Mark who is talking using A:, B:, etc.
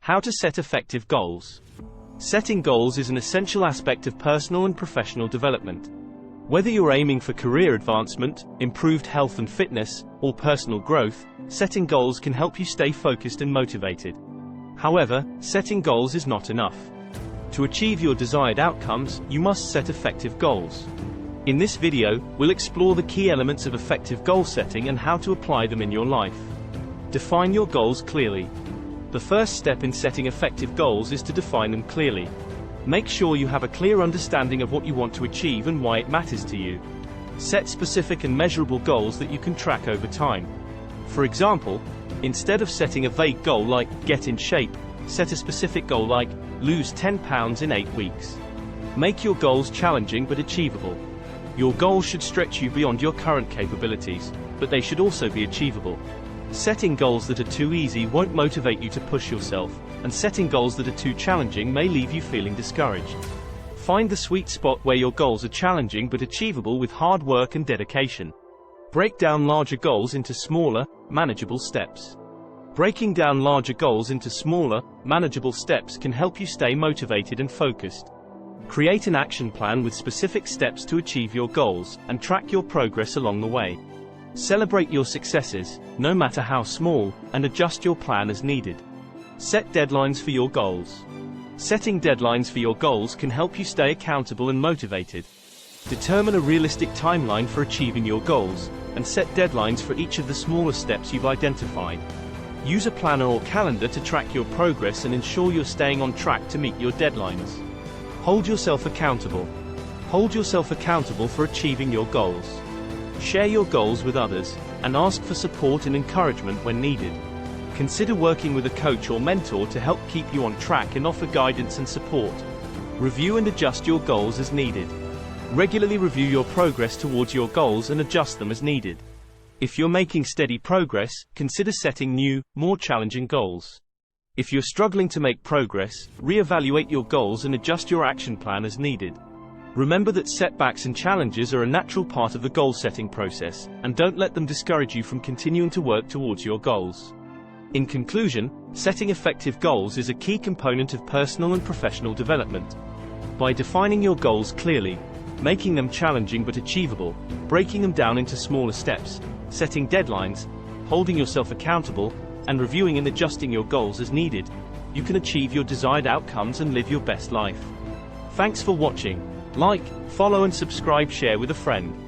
A: How to set effective goals. Setting goals is an essential aspect of personal and professional development. Whether you're aiming for career advancement, improved health and fitness, or personal growth, setting goals can help you stay focused and motivated. However, setting goals is not enough. To achieve your desired outcomes, you must set effective goals. In this video, we'll explore the key elements of effective goal setting and how to apply them in your life. Define your goals clearly. The first step in setting effective goals is to define them clearly. Make sure you have a clear understanding of what you want to achieve and why it matters to you. Set specific and measurable goals that you can track over time. For example, instead of setting a vague goal like get in shape, set a specific goal like lose 10 pounds in 8 weeks. Make your goals challenging but achievable. Your goals should stretch you beyond your current capabilities, but they should also be achievable. Setting goals that are too easy won't motivate you to push yourself, and setting goals that are too challenging may leave you feeling discouraged. Find the sweet spot where your goals are challenging but achievable with hard work and dedication. Break down larger goals into smaller, manageable steps. Breaking down larger goals into smaller, manageable steps can help you stay motivated and focused. Create an action plan with specific steps to achieve your goals, and track your progress along the way. Celebrate your successes, no matter how small, and adjust your plan as needed. Set deadlines for your goals. Setting deadlines for your goals can help you stay accountable and motivated. Determine a realistic timeline for achieving your goals, and set deadlines for each of the smaller steps you've identified. Use a planner or calendar to track your progress and ensure you're staying on track to meet your deadlines. Hold yourself accountable. Hold yourself accountable for achieving your goals. Share your goals with others, and ask for support and encouragement when needed. Consider working with a coach or mentor to help keep you on track and offer guidance and support. Review and adjust your goals as needed. Regularly review your progress towards your goals and adjust them as needed. If you're making steady progress, consider setting new, more challenging goals. If you're struggling to make progress, reevaluate your goals and adjust your action plan as needed. Remember that setbacks and challenges are a natural part of the goal-setting process, and don't let them discourage you from continuing to work towards your goals. In conclusion, setting effective goals is a key component of personal and professional development. By defining your goals clearly, making them challenging but achievable, breaking them down into smaller steps, setting deadlines, holding yourself accountable, and reviewing and adjusting your goals as needed, you can achieve your desired outcomes and live your best life. Thanks for watching. Like, follow and subscribe, share with a friend.